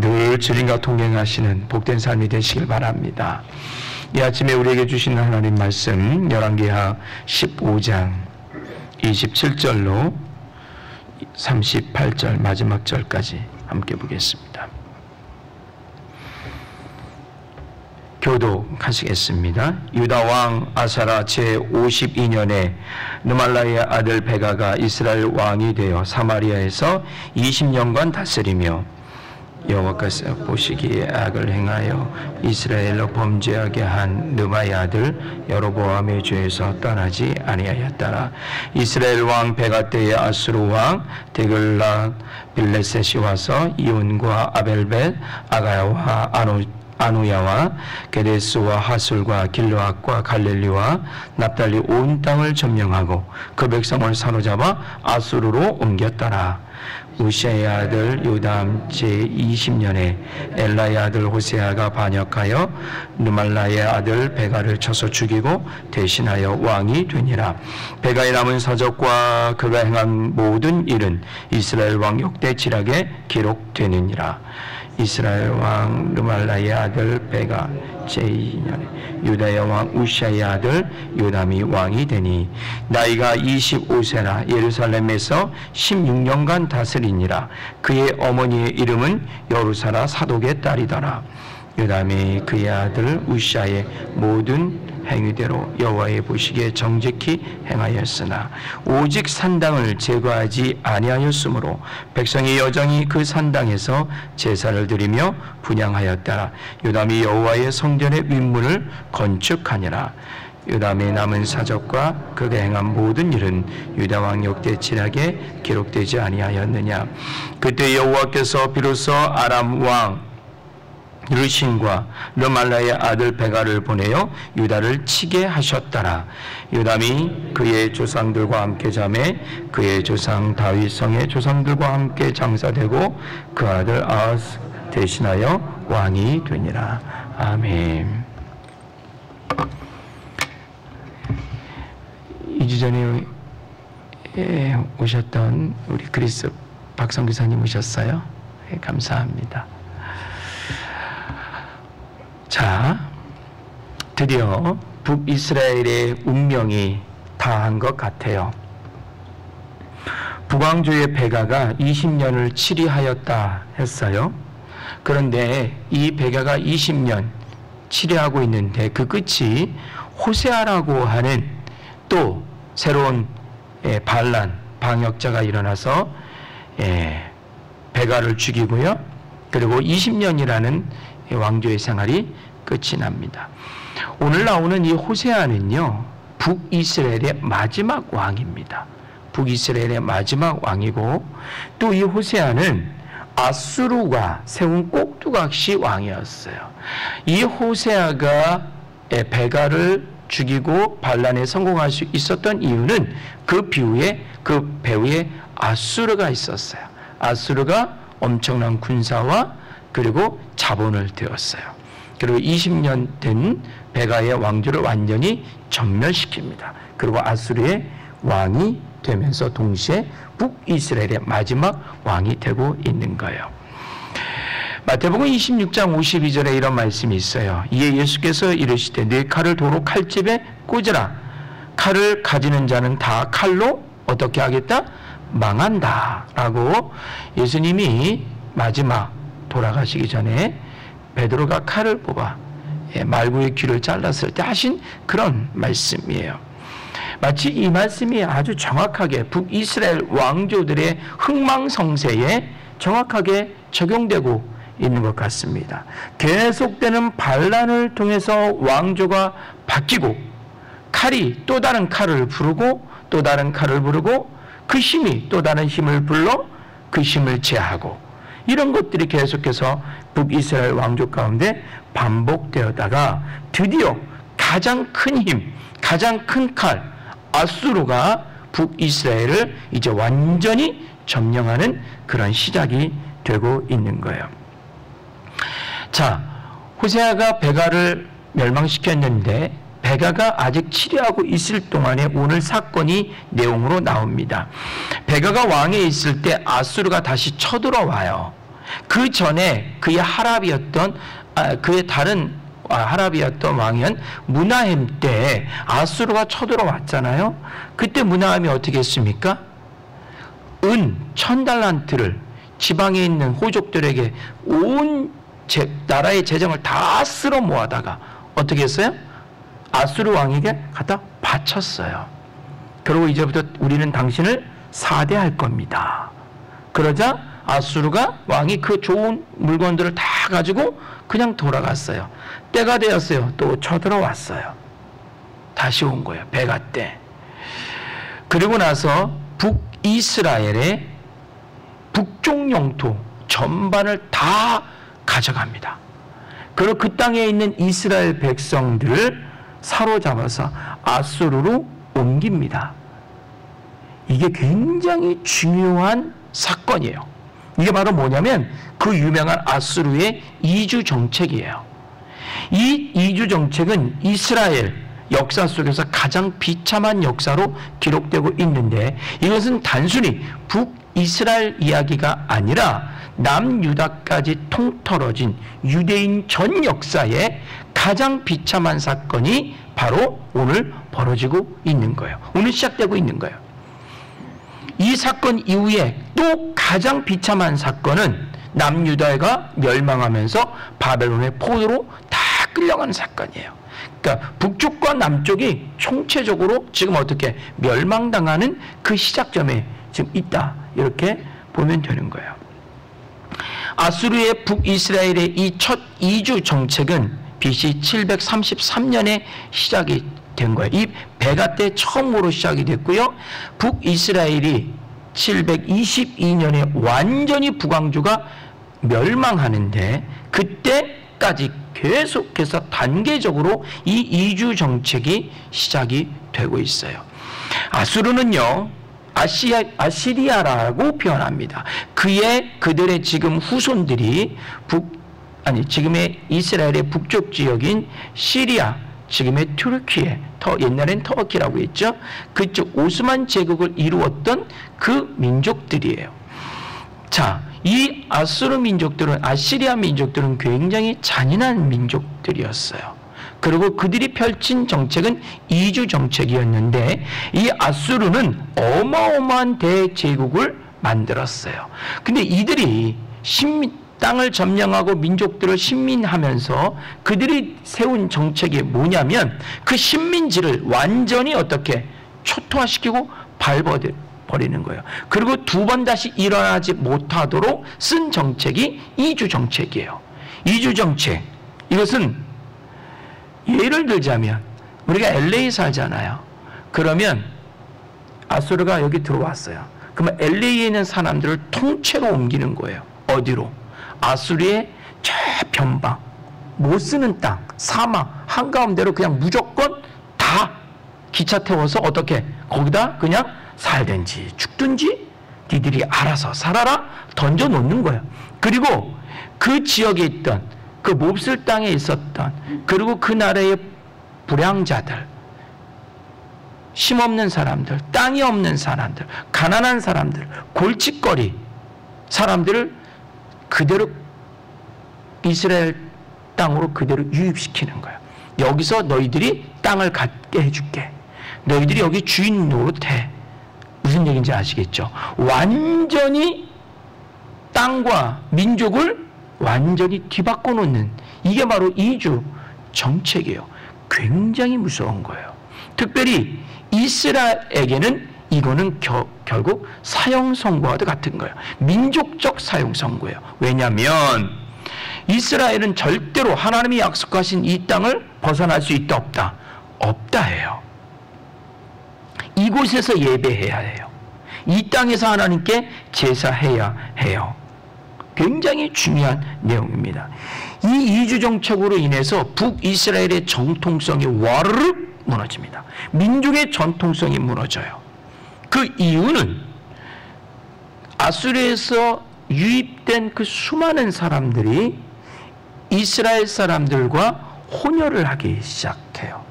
늘 주님과 동행하시는 복된 삶이 되시길 바랍니다. 이 아침에 우리에게 주시는 하나님 말씀 열왕기하 15장 27절로 38절 마지막 절까지 함께 보겠습니다. 교독하시겠습니다. 유다왕 아사라 제52년에 느말라의 아들 베가가 이스라엘 왕이 되어 사마리아에서 20년간 다스리며 여호와께서 보시기에 악을 행하여 이스라엘로 범죄하게 한 느바의 아들 여로보암의 죄에서 떠나지 아니하였더라. 이스라엘 왕 베가 때에 아수르 왕 데글라 빌레셋이 와서 이온과 아벨벳 아가야와 아누야와 게데스와 하술과 길르앗과 갈릴리와 납달리 온 땅을 점령하고 그 백성을 사로잡아 아수르로 옮겼더라. 우시아의 아들 요담 제20년에 엘라의 아들 호세아가 반역하여 느말라의 아들 베가를 쳐서 죽이고 대신하여 왕이 되니라. 베가의 남은 사적과 그가 행한 모든 일은 이스라엘 왕 역대지락에 기록되느니라. 이스라엘 왕 느말라의 아들 베가 제2년에 유다의 왕 우시아의 아들 요담이 왕이 되니 나이가 25세라 예루살렘에서 16년간 다스리니라. 그의 어머니의 이름은 여루사라 사독의 딸이더라. 요담이 그의 아들 우시아의 모든 행위대로 여호와의 보시기에 정직히 행하였으나 오직 산당을 제거하지 아니하였으므로 백성이 여정이 그 산당에서 제사를 드리며 분향하였더라. 요담이 여호와의 성전의 윗문을 건축하니라. 요담의 남은 사적과 그가 행한 모든 일은 유다왕 역대지락에 기록되지 아니하였느냐. 그때 여호와께서 비로소 아람 왕 르신과 르말라의 아들 베가를 보내어 유다를 치게 하셨더라. 요담이 그의 조상들과 함께 잠에 그의 조상 다윗 성의 조상들과 함께 장사되고 그 아들 아하스 대신하여 왕이 되니라. 아멘. 2주 전에 오셨던 우리 그리스 박성 기사님 오셨어요? 네, 감사합니다. 자, 드디어 북이스라엘의 운명이 다한 것 같아요. 북왕조의 베가가 20년을 치리하였다 했어요. 그런데 이 베가가 20년 치리하고 있는데 그 끝이 호세아라고 하는 또 새로운 반란, 방역자가 일어나서 베가를 죽이고요. 그리고 20년이라는 왕조의 생활이 끝이 납니다. 오늘 나오는 이 호세아는요, 북이스라엘의 마지막 왕입니다. 북이스라엘의 마지막 왕이고, 또 이 호세아는 아수르가 세운 꼭두각시 왕이었어요. 이 호세아가 베가를 죽이고 반란에 성공할 수 있었던 이유는 그 배후에 아수르가 있었어요. 아수르가 엄청난 군사와 그리고 자본을 들었어요. 그리고 20년 된 베가의 왕조를 완전히 전멸시킵니다. 그리고 아수르의 왕이 되면서 동시에 북이스라엘의 마지막 왕이 되고 있는 거예요. 마태복음 26장 52절에 이런 말씀이 있어요. 이에 예수께서 이르시되 네 칼을 도로 칼집에 꽂으라. 칼을 가지는 자는 다 칼로 어떻게 하겠다? 망한다 라고 예수님이 마지막 돌아가시기 전에 베드로가 칼을 뽑아 말구의 귀를 잘랐을 때 하신 그런 말씀이에요. 마치 이 말씀이 아주 정확하게 북이스라엘 왕조들의 흥망성쇠에 정확하게 적용되고 있는 것 같습니다. 계속되는 반란을 통해서 왕조가 바뀌고 칼이 또 다른 칼을 부르고 또 다른 칼을 부르고 그 힘이 또 다른 힘을 불러 그 힘을 제하고 이런 것들이 계속해서 북이스라엘 왕조 가운데 반복되었다가 드디어 가장 큰 힘, 가장 큰 칼, 아수르가 북이스라엘을 이제 완전히 점령하는 그런 시작이 되고 있는 거예요. 자, 호세아가 베가를 멸망시켰는데 베가가 아직 치리하고 있을 동안에 오늘 사건이 내용으로 나옵니다. 베가가 왕에 있을 때 아수르가 다시 쳐들어와요. 그 전에 그의 하랍이었던 그의 다른 하랍이었던 왕인 무나헴 때 아수르가 쳐들어왔잖아요. 그때 무나헴이 어떻게 했습니까? 은 1000달란트를 지방에 있는 호족들에게 온 나라의 재정을 다 쓸어 모아다가 어떻게 했어요? 아수르 왕에게 갖다 바쳤어요. 그리고 이제부터 우리는 당신을 사대할 겁니다. 그러자 아수르가 왕이 그 좋은 물건들을 다 가지고 그냥 돌아갔어요. 때가 되었어요. 또 쳐들어왔어요. 다시 온 거예요. 배가 때. 그리고 나서 북이스라엘의 북쪽 영토 전반을 다 가져갑니다. 그리고 그 땅에 있는 이스라엘 백성들을 사로잡아서 아수르로 옮깁니다. 이게 굉장히 중요한 사건이에요. 이게 바로 뭐냐면 그 유명한 아수르의 이주 정책이에요. 이 이주 정책은 이스라엘 역사 속에서 가장 비참한 역사로 기록되고 있는데, 이것은 단순히 북이스라엘 이야기가 아니라 남유다까지 통틀어진 유대인 전 역사의 가장 비참한 사건이 바로 오늘 벌어지고 있는 거예요. 오늘 시작되고 있는 거예요. 이 사건 이후에 또 가장 비참한 사건은 남유다가 멸망하면서 바벨론의 포로로 다 끌려가는 사건이에요. 그러니까 북쪽과 남쪽이 총체적으로 지금 어떻게 멸망당하는 그 시작점에 지금 있다, 이렇게 보면 되는 거예요. 아수르의 북이스라엘의 이 첫 이주 정책은 BC 733년에 시작이 된 거예요. 이 베가 때 처음으로 시작이 됐고요. 북이스라엘이 722년에 완전히 북왕조가 멸망하는데, 그때까지 계속해서 단계적으로 이 이주 정책이 시작이 되고 있어요. 아수르는요, 아시리아라고 표현합니다. 그들의 지금 후손들이 지금의 이스라엘의 북쪽 지역인 시리아, 지금의 튀르키예, 옛날엔 터키라고 했죠. 그쪽 오스만 제국을 이루었던 그 민족들이에요. 자, 이 아수르 민족들은, 아시리아 민족들은 굉장히 잔인한 민족들이었어요. 그리고 그들이 펼친 정책은 이주 정책이었는데, 이 아수르는 어마어마한 대제국을 만들었어요. 근데 이들이 땅을 점령하고 민족들을 식민하면서 그들이 세운 정책이 뭐냐면, 그 식민지를 완전히 어떻게 초토화시키고 밟아버리는 거예요. 그리고 두 번 다시 일어나지 못하도록 쓴 정책이 이주 정책이에요. 이주 정책, 이것은 예를 들자면 우리가 LA 살잖아요. 그러면 아수르가 여기 들어왔어요. 그러면 LA에 있는 사람들을 통째로 옮기는 거예요. 어디로? 아수르의 저 변방, 못 쓰는 땅, 사막 한가운데로 그냥 무조건 다 기차 태워서 어떻게 거기다 그냥 살든지 죽든지 니들이 알아서 살아라 던져 놓는 거예요. 그리고 그 지역에 있던, 그 몹쓸 땅에 있었던, 그리고 그 나라의 불량자들, 힘없는 사람들, 땅이 없는 사람들, 가난한 사람들, 골칫거리 사람들을 그대로 이스라엘 땅으로 그대로 유입시키는 거예요. 여기서 너희들이 땅을 갖게 해줄게. 너희들이 여기 주인 노릇해. 무슨 얘기인지 아시겠죠? 완전히 땅과 민족을 완전히 뒤바꿔 놓는, 이게 바로 이주 정책이에요. 굉장히 무서운 거예요. 특별히 이스라엘에게는 이거는 결국 사형 선고와도 같은 거예요. 민족적 사형 선고예요. 왜냐하면 이스라엘은 절대로 하나님이 약속하신 이 땅을 벗어날 수 있다 없다? 없다 해요. 이곳에서 예배해야 해요. 이 땅에서 하나님께 제사해야 해요. 굉장히 중요한 내용입니다. 이 이주 정책으로 인해서 북이스라엘의 정통성이 와르르 무너집니다. 민족의 전통성이 무너져요. 그 이유는 아수르에서 유입된 그 수많은 사람들이 이스라엘 사람들과 혼혈을 하기 시작해요.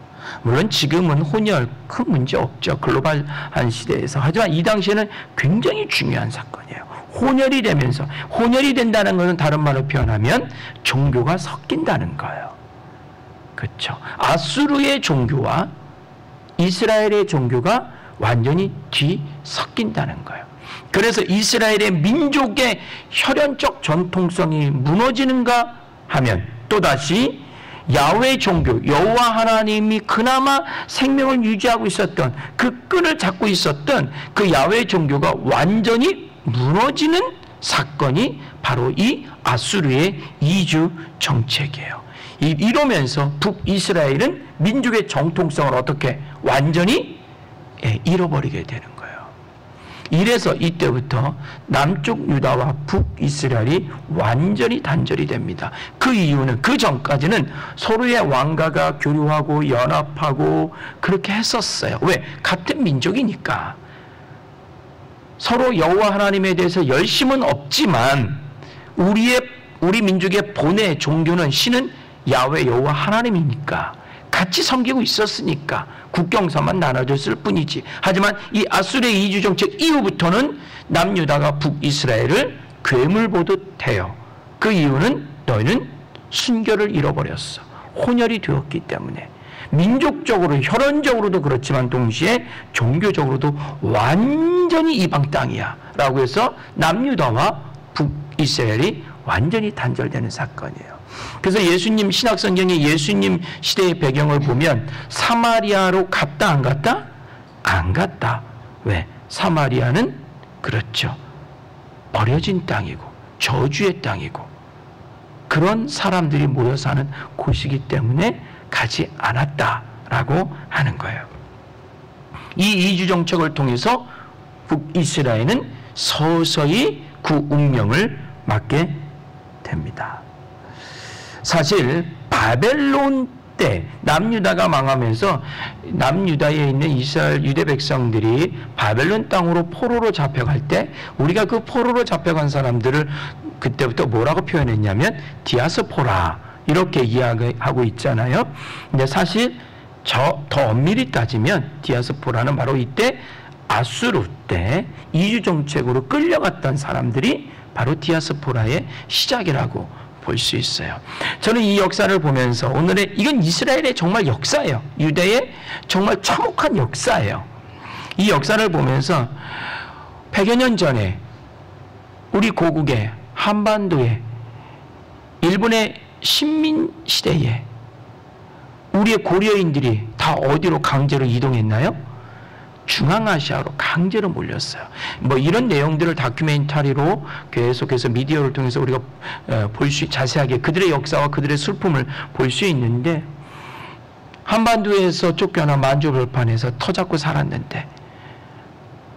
물론 지금은 혼혈 큰 문제 없죠. 글로벌한 시대에서. 하지만 이 당시에는 굉장히 중요한 사건이에요. 혼혈이 되면서, 혼혈이 된다는 것은 다른 말로 표현하면 종교가 섞인다는 거예요. 그렇죠. 아수르의 종교와 이스라엘의 종교가 완전히 뒤섞인다는 거예요. 그래서 이스라엘의 민족의 혈연적 전통성이 무너지는가 하면 또다시 야훼 종교, 여호와 하나님이 그나마 생명을 유지하고 있었던 그 끈을 잡고 있었던 그 야훼 종교가 완전히 무너지는 사건이 바로 이 아수르의 이주 정책이에요. 이러면서 북이스라엘은 민족의 정통성을 어떻게 완전히 잃어버리게 되는 거예요. 이래서 이때부터 남쪽 유다와 북이스라엘이 완전히 단절이 됩니다. 그 이유는, 그 전까지는 서로의 왕가가 교류하고 연합하고 그렇게 했었어요. 왜? 같은 민족이니까. 서로 여호와 하나님에 대해서 열심은 없지만 우리 민족의 본의 종교는, 신은 야훼 여호와 하나님이니까 같이 섬기고 있었으니까 국경선만 나눠줬을 뿐이지. 하지만 이 아수르의 이주 정책 이후부터는 남유다가 북이스라엘을 괴물 보듯 해요. 그 이유는 너희는 순교를 잃어버렸어. 혼혈이 되었기 때문에. 민족적으로, 혈연적으로도 그렇지만 동시에 종교적으로도 완전히 이방 땅이야 라고 해서 남유다와 북이스라엘이 완전히 단절되는 사건이에요. 그래서 예수님, 신약성경의 예수님 시대의 배경을 보면 사마리아로 갔다 안 갔다? 안 갔다. 왜? 사마리아는 그렇죠, 버려진 땅이고 저주의 땅이고 그런 사람들이 모여 사는 곳이기 때문에 가지 않았다라고 하는 거예요. 이 이주 정책을 통해서 북이스라엘은 서서히 그 운명을 맞게 됩니다. 사실 바벨론 때 남유다가 망하면서 남유다에 있는 이스라엘 유대 백성들이 바벨론 땅으로 포로로 잡혀갈 때 우리가 그 포로로 잡혀간 사람들을 그때부터 뭐라고 표현했냐면 디아스포라 이렇게 이야기하고 있잖아요. 근데 사실 더 엄밀히 따지면 디아스포라는 바로 이때 아수르 때 이주 정책으로 끌려갔던 사람들이 바로 디아스포라의 시작이라고 볼 수 있어요. 저는 이 역사를 보면서 오늘의, 이건 이스라엘의 정말 역사예요. 유대의 정말 참혹한 역사예요. 이 역사를 보면서 100여 년 전에 우리 고국의 한반도에 일본의 식민 시대에 우리의 고려인들이 다 어디로 강제로 이동했나요? 중앙아시아로 강제로 몰렸어요. 뭐 이런 내용들을 다큐멘터리로 계속해서 미디어를 통해서 우리가 자세하게 그들의 역사와 그들의 슬픔을 볼 수 있는데, 한반도에서 쫓겨나 만주벌판에서 터잡고 살았는데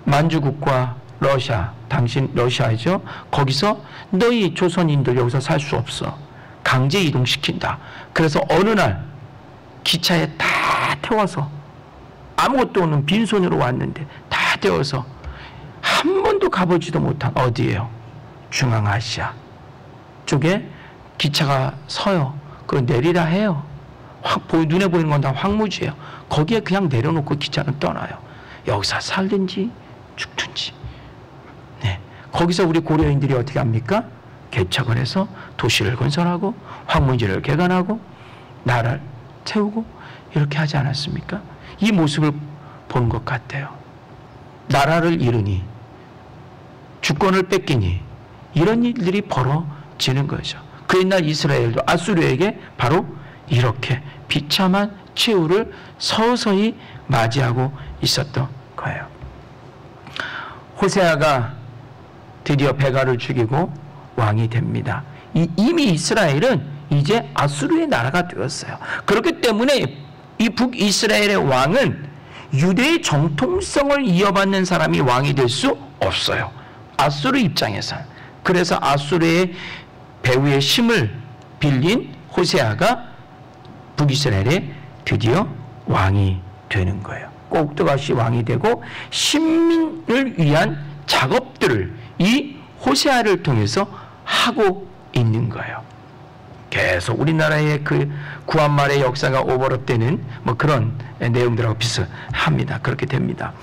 만주국과 러시아, 당신 러시아이죠, 거기서 너희 조선인들 여기서 살 수 없어, 강제 이동시킨다. 그래서 어느 날 기차에 다 태워서 아무것도 없는 빈손으로 왔는데 다 태워서 한 번도 가보지도 못한 어디예요? 중앙아시아 쪽에 기차가 서요. 그걸 내리라 해요. 눈에 보이는 건 다 황무지예요. 거기에 그냥 내려놓고 기차는 떠나요. 여기서 살든지 죽든지. 네. 거기서 우리 고려인들이 어떻게 합니까? 개척을 해서 도시를 건설하고 황무지를 개간하고 나라를 세우고 이렇게 하지 않았습니까? 이 모습을 본 것 같아요. 나라를 잃으니, 주권을 뺏기니, 이런 일들이 벌어지는 거죠. 그 옛날 이스라엘도 아수르에게 바로 이렇게 비참한 최후를 서서히 맞이하고 있었던 거예요. 호세아가 드디어 베가를 죽이고 왕이 됩니다. 이미 이스라엘은 이제 아수르의 나라가 되었어요. 그렇기 때문에 이 북이스라엘의 왕은 유대의 정통성을 이어받는 사람이 왕이 될 수 없어요. 아수르 입장에서는. 그래서 아수르의 배후의 힘을 빌린 호세아가 북이스라엘의 드디어 왕이 되는 거예요. 꼭두가시 왕이 되고 신민을 위한 작업들을 이 호세아를 통해서 하고 있는 거예요. 계속 우리나라의 그 구한말의 역사가 오버랩되는 뭐 그런 내용들하고 비슷합니다. 그렇게 됩니다.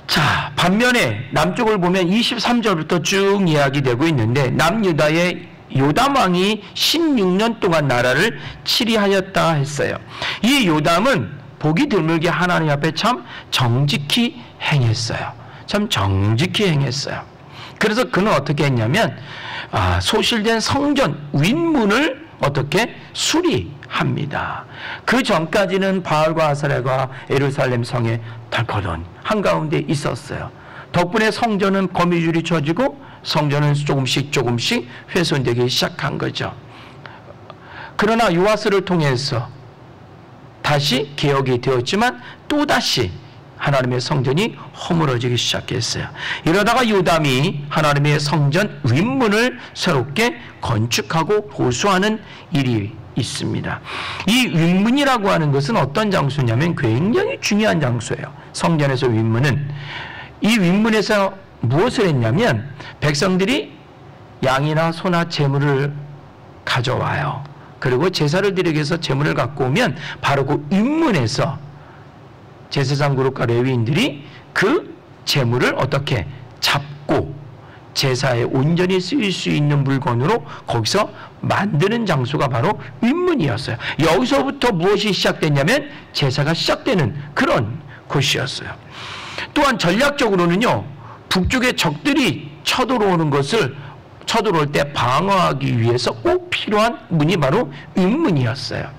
자, 반면에 남쪽을 보면 23절부터 쭉 이야기되고 있는데 남유다의 요담 왕이 16년 동안 나라를 치리하였다 했어요. 이 요담은 보기 드물게 하나님 앞에 참 정직히 행했어요. 참 정직히 행했어요. 그래서 그는 어떻게 했냐면 소실된 성전 윗문을 어떻게 수리합니다. 그 전까지는 바알과 아세라가 예루살렘 성에 덜커덩 한가운데 있었어요. 덕분에 성전은 거미줄이 쳐지고 성전은 조금씩 훼손되기 시작한 거죠. 그러나 요아스를 통해서 다시 개혁이 되었지만 또다시 하나님의 성전이 허물어지기 시작했어요. 이러다가 요담이 하나님의 성전 윗문을 새롭게 건축하고 보수하는 일이 있습니다. 이 윗문이라고 하는 것은 어떤 장소냐면 굉장히 중요한 장소예요. 성전에서 윗문은 이 윗문에서 무엇을 했냐면 백성들이 양이나 소나 제물을 가져와요. 그리고 제사를 드리기 위해서 제물을 갖고 오면 바로 그 윗문에서 제사장 그룹과 레위인들이 그 제물을 어떻게 잡고 제사에 온전히 쓰일 수 있는 물건으로 거기서 만드는 장소가 바로 윗문이었어요. 여기서부터 무엇이 시작됐냐면 제사가 시작되는 그런 곳이었어요. 또한 전략적으로는요, 북쪽의 적들이 쳐들어올 때 방어하기 위해서 꼭 필요한 문이 바로 윗문이었어요.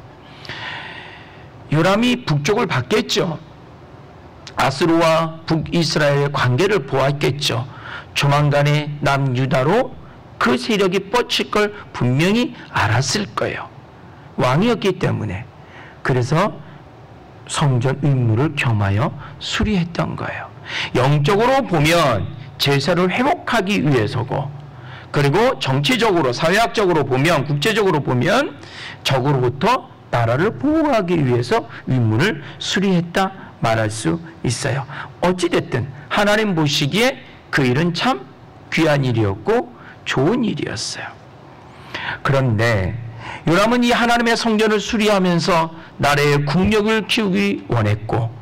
요람이 북쪽을 봤겠죠. 아수르와 북이스라엘의 관계를 보았겠죠. 조만간에 남유다로 그 세력이 뻗칠 걸 분명히 알았을 거예요. 왕이었기 때문에. 그래서 성전 윗문을 겸하여 수리했던 거예요. 영적으로 보면 제사를 회복하기 위해서고, 그리고 정치적으로 사회학적으로 보면, 국제적으로 보면 적으로부터 나라를 보호하기 위해서 윗문을 수리했다 말할 수 있어요. 어찌됐든 하나님 보시기에 그 일은 참 귀한 일이었고 좋은 일이었어요. 그런데 요람은 이 하나님의 성전을 수리하면서 나라의 국력을 키우기 원했고,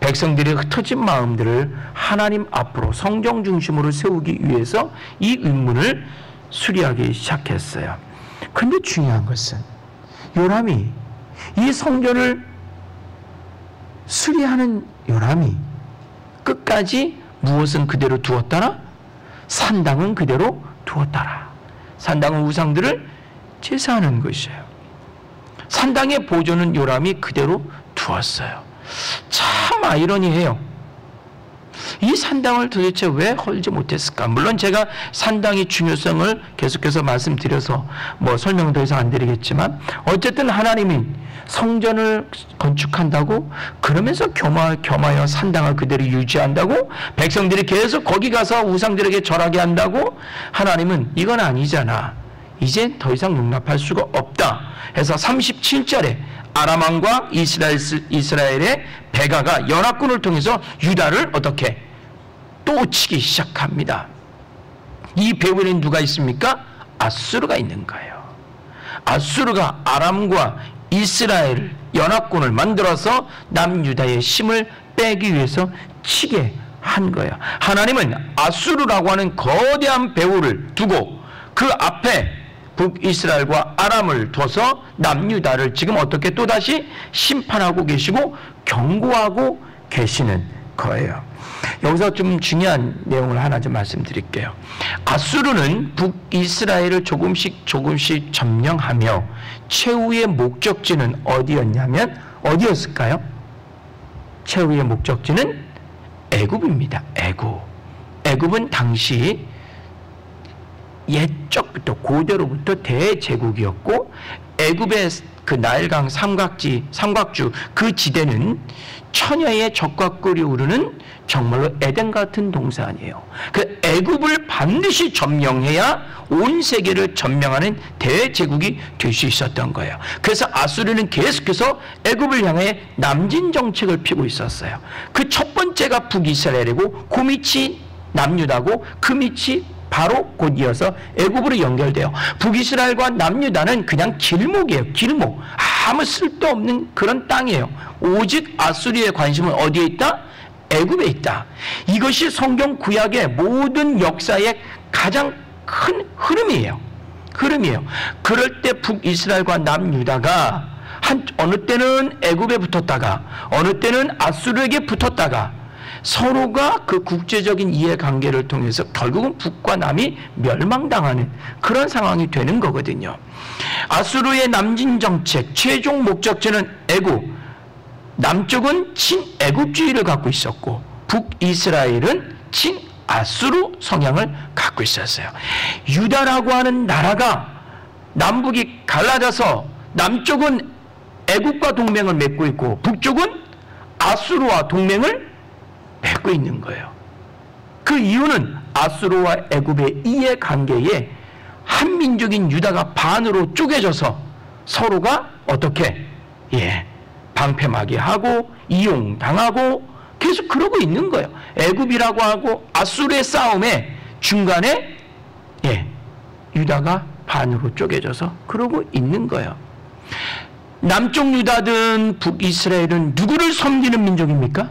백성들의 흩어진 마음들을 하나님 앞으로 성경 중심으로 세우기 위해서 이 윗문을 수리하기 시작했어요. 그런데 중요한 것은 요람이 이 성전을 수리하는 요람이 끝까지 무엇은 그대로 두었더라? 산당은 그대로 두었더라. 산당은 우상들을 제사하는 것이에요. 산당의 보존은 요람이 그대로 두었어요. 참 아이러니해요. 이 산당을 도대체 왜 헐지 못했을까? 물론 제가 산당의 중요성을 계속해서 말씀드려서 뭐 설명 더 이상 안 드리겠지만, 어쨌든 하나님이 성전을 건축한다고 그러면서 겸하여 산당을 그대로 유지한다고, 백성들이 계속 거기 가서 우상들에게 절하게 한다고, 하나님은 이건 아니잖아, 이제 더 이상 용납할 수가 없다 해서 37절에 아람 왕과 이스라엘의 베가가 연합군을 통해서 유다를 어떻게 또 치기 시작합니다. 이 배후에는 누가 있습니까? 아수르가 있는 거예요. 아수르가 아람과 이스라엘 연합군을 만들어서 남유다의 힘을 빼기 위해서 치게 한 거예요. 하나님은 아수르라고 하는 거대한 배후를 두고 그 앞에 북이스라엘과 아람을 둬서 남유다를 지금 어떻게 또다시 심판하고 계시고 경고하고 계시는 거예요. 여기서 좀 중요한 내용을 하나 좀 말씀드릴게요. 아수르는 북이스라엘을 조금씩 점령하며 최후의 목적지는 어디였냐면 어디였을까요? 최후의 목적지는 애굽입니다. 애굽은 당시 옛적부터 고대로부터 대제국이었고, 애굽의 그 나일강 삼각주 그 지대는 처녀의 젖과 꿀이 흐르는 정말로 에덴 같은 동산이에요. 그 애굽을 반드시 점령해야 온 세계를 점령하는 대제국이 될 수 있었던 거예요. 그래서 아수르는 계속해서 애굽을 향해 남진 정책을 펴고 있었어요. 그 첫 번째가 북이스라엘이고, 그 밑이 남유다고, 그 밑이 바로 곧 이어서 애굽으로 연결돼요. 북이스라엘과 남유다는 그냥 길목이에요. 길목. 아무 쓸데없는 그런 땅이에요. 오직 아수리의 관심은 어디에 있다? 애굽에 있다. 이것이 성경 구약의 모든 역사의 가장 큰 흐름이에요. 그럴 때 북이스라엘과 남유다가 어느 때는 애굽에 붙었다가 어느 때는 아수르에게 붙었다가 서로가 그 국제적인 이해관계를 통해서 결국은 북과 남이 멸망당하는 그런 상황이 되는 거거든요. 아수르의 남진 정책 최종 목적지는 애굽, 남쪽은 친애굽주의를 갖고 있었고 북이스라엘은 친아수르 성향을 갖고 있었어요. 유다라고 하는 나라가 남북이 갈라져서 남쪽은 애굽과 동맹을 맺고 있고 북쪽은 아수르와 동맹을 맺고 있는 거예요. 그 이유는 아수르와 애굽의 이해관계에 한민족인 유다가 반으로 쪼개져서 서로가 어떻게 방패막이하고 이용당하고 계속 그러고 있는 거예요. 애굽이라고 하고 아수르의 싸움에 중간에 유다가 반으로 쪼개져서 그러고 있는 거예요. 남쪽 유다든 북이스라엘은 누구를 섬기는 민족입니까?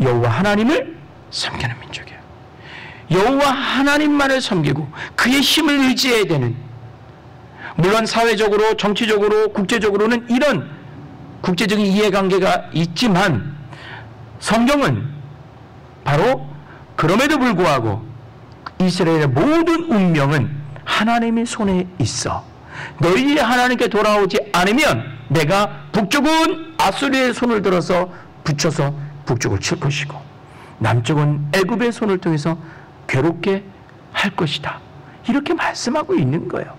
여호와 하나님을 섬기는 민족이에요. 여호와 하나님만을 섬기고 그의 힘을 의지해야 되는, 물론 사회적으로 정치적으로 국제적으로는 이런 국제적인 이해관계가 있지만 성경은 바로 그럼에도 불구하고 이스라엘의 모든 운명은 하나님의 손에 있어. 너희들이 하나님께 돌아오지 않으면 내가 북쪽은 아수르의 손을 들어서 붙여서 북쪽을 칠 것이고 남쪽은 애굽의 손을 통해서 괴롭게 할 것이다. 이렇게 말씀하고 있는 거예요.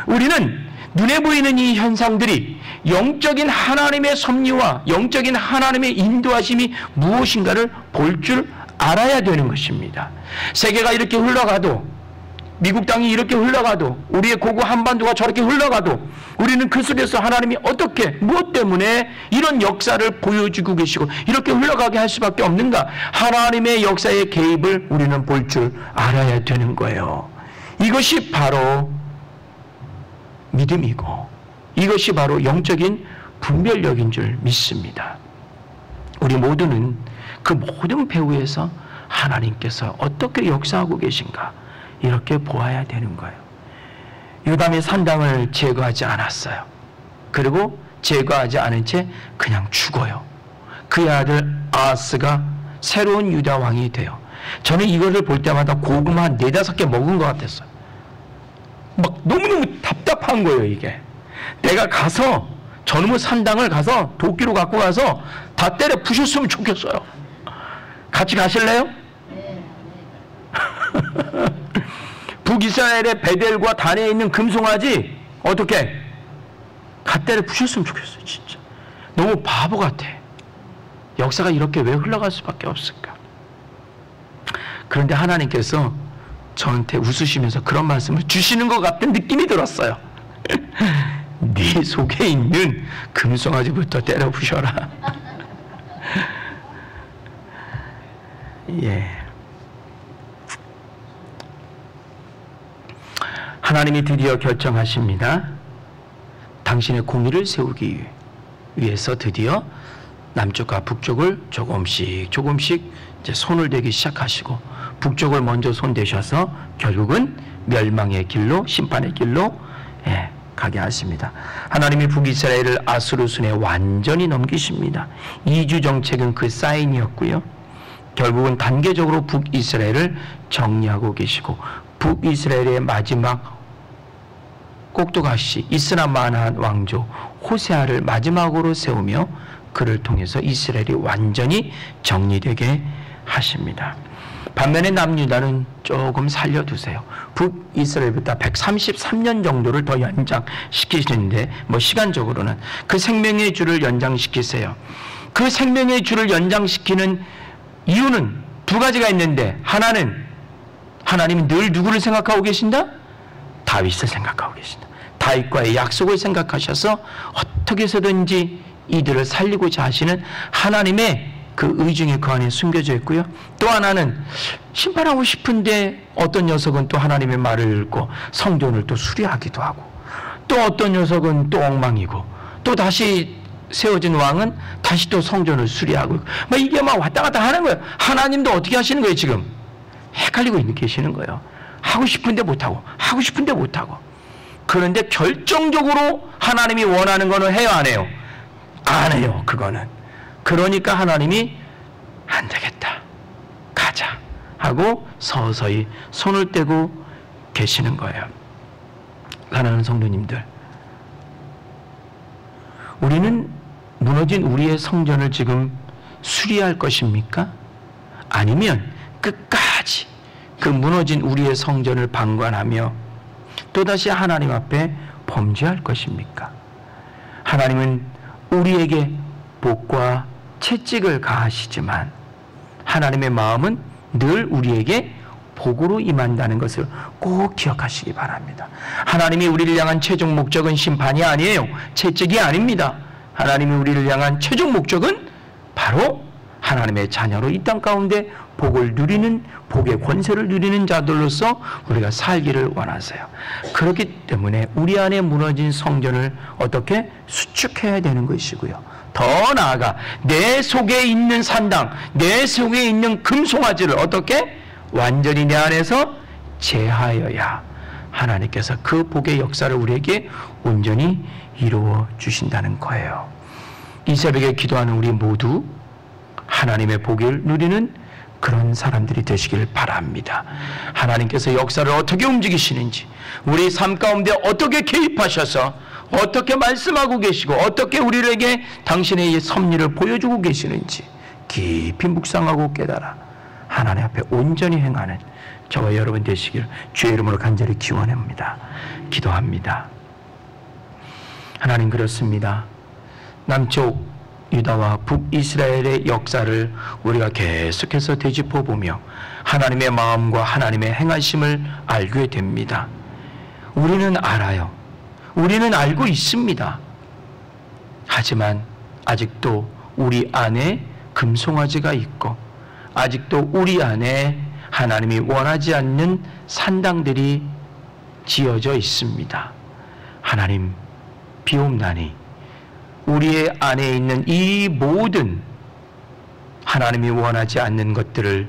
우리는 눈에 보이는 이 현상들이 영적인 하나님의 섭리와 영적인 하나님의 인도하심이 무엇인가를 볼 줄 알아야 되는 것입니다. 세계가 이렇게 흘러가도, 미국 땅이 이렇게 흘러가도, 우리의 고구 한반도가 저렇게 흘러가도 우리는 그 속에서 하나님이 어떻게, 무엇 때문에 이런 역사를 보여주고 계시고 이렇게 흘러가게 할 수밖에 없는가? 하나님의 역사의 개입을 우리는 볼 줄 알아야 되는 거예요. 이것이 바로 믿음이고 이것이 바로 영적인 분별력인 줄 믿습니다. 우리 모두는 그 모든 배후에서 하나님께서 어떻게 역사하고 계신가 이렇게 보아야 되는 거예요. 요담의 산당을 제거하지 않았어요. 그리고 제거하지 않은 채 그냥 죽어요. 그의 아들 아하스가 새로운 유다 왕이 돼요. 저는 이거를 볼 때마다 고구마 한 4-5개 먹은 것 같았어요. 막 너무너무 답답한 거예요. 이게 내가 가서 저놈의 산당을 가서 도끼로 갖고 가서 다 때려 부셨으면 좋겠어요. 같이 가실래요? 북이스라엘의 베델과 단에 있는 금송아지 어떻게 다 때려 부셨으면 좋겠어요. 진짜 너무 바보 같아. 역사가 이렇게 왜 흘러갈 수밖에 없을까? 그런데 하나님께서 저한테 웃으시면서 그런 말씀을 주시는 것 같은 느낌이 들었어요. 네 속에 있는 금송아지부터 때려 부셔라. 하나님이 드디어 결정하십니다. 당신의 공의를 세우기 위해서 드디어 남쪽과 북쪽을 조금씩 이제 손을 대기 시작하시고 북쪽을 먼저 손대셔서 결국은 멸망의 길로, 심판의 길로 가게 하십니다. 하나님이 북이스라엘을 아수르 손에 완전히 넘기십니다. 이주 정책은 그 사인이었고요. 결국은 단계적으로 북이스라엘을 정리하고 계시고 북이스라엘의 마지막 꼭두가시 있으나 마나한 왕조 호세아를 마지막으로 세우며 그를 통해서 이스라엘이 완전히 정리되게 하십니다. 반면에 남유다는 조금 살려두세요. 북이스라엘보다 133년 정도를 더 연장시키시는데 시간적으로는 그 생명의 주를 연장시키세요. 그 생명의 주를 연장시키는 이유는 2가지가 있는데, 하나는 하나님이 늘 누구를 생각하고 계신다? 다윗을 생각하고 계신다. 다윗과의 약속을 생각하셔서 어떻게 해서든지 이들을 살리고자 하시는 하나님의 그 의중이 그 안에 숨겨져 있고요. 또 하나는 심판하고 싶은데 어떤 녀석은 또 하나님의 말을 읽고 성전을 또 수리하기도 하고, 또 어떤 녀석은 또 엉망이고, 또 다시 세워진 왕은 다시 또 성전을 수리하고, 뭐 이게 막 왔다 갔다 하는 거예요. 하나님도 어떻게 하시는 거예요? 지금 헷갈리고 계시는 거예요. 하고 싶은데 못하고, 하고 싶은데 못하고. 그런데 결정적으로 하나님이 원하는 거는 해요, 안 해요? 안 해요, 그거는. 그러니까 하나님이 안 되겠다, 가자 하고 서서히 손을 떼고 계시는 거예요. 사랑하는 성도님들, 우리는 무너진 우리의 성전을 지금 수리할 것입니까? 아니면 끝까지 그 무너진 우리의 성전을 방관하며 또다시 하나님 앞에 범죄할 것입니까? 하나님은 우리에게 복과 채찍을 가하시지만 하나님의 마음은 늘 우리에게 복으로 임한다는 것을 꼭 기억하시기 바랍니다. 하나님이 우리를 향한 최종 목적은 심판이 아니에요. 채찍이 아닙니다. 하나님이 우리를 향한 최종 목적은 바로 하나님의 자녀로 이 땅 가운데 복을 누리는, 복의 권세를 누리는 자들로서 우리가 살기를 원하세요. 그렇기 때문에 우리 안에 무너진 성전을 어떻게 수축해야 되는 것이고요. 더 나아가 내 속에 있는 산당, 내 속에 있는 금송아지를 어떻게 완전히 내 안에서 제하여야 하나님께서 그 복의 역사를 우리에게 온전히 이루어 주신다는 거예요. 이 새벽에 기도하는 우리 모두 하나님의 복을 누리는 그런 사람들이 되시길 바랍니다. 하나님께서 역사를 어떻게 움직이시는지, 우리 삶 가운데 어떻게 개입하셔서 어떻게 말씀하고 계시고 어떻게 우리에게 당신의 섭리를 보여주고 계시는지 깊이 묵상하고 깨달아 하나님 앞에 온전히 행하는 저와 여러분 되시길 주의 이름으로 간절히 기원합니다. 기도합니다. 하나님, 그렇습니다. 남쪽 유다와 북이스라엘의 역사를 우리가 계속해서 되짚어보며 하나님의 마음과 하나님의 행하심을 알게 됩니다. 우리는 알아요. 우리는 알고 있습니다. 하지만 아직도 우리 안에 금송아지가 있고 아직도 우리 안에 하나님이 원하지 않는 산당들이 지어져 있습니다. 하나님, 비옵나니 우리의 안에 있는 이 모든 하나님이 원하지 않는 것들을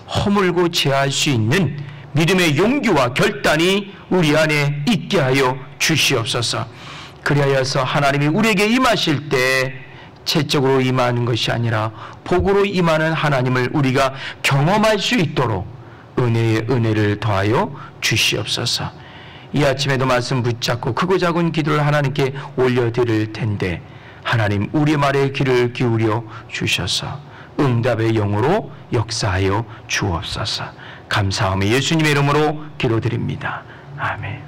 허물고 제할 수 있는 믿음의 용기와 결단이 우리 안에 있게 하여 주시옵소서. 그리하여서 하나님이 우리에게 임하실 때 채적으로 임하는 것이 아니라 복으로 임하는 하나님을 우리가 경험할 수 있도록 은혜의 은혜를 더하여 주시옵소서. 이 아침에도 말씀 붙잡고 크고 작은 기도를 하나님께 올려드릴 텐데 하나님, 우리 말에 귀를 기울여 주셔서 응답의 영으로 역사하여 주옵소서. 감사하며 예수님의 이름으로 기도드립니다. 아멘.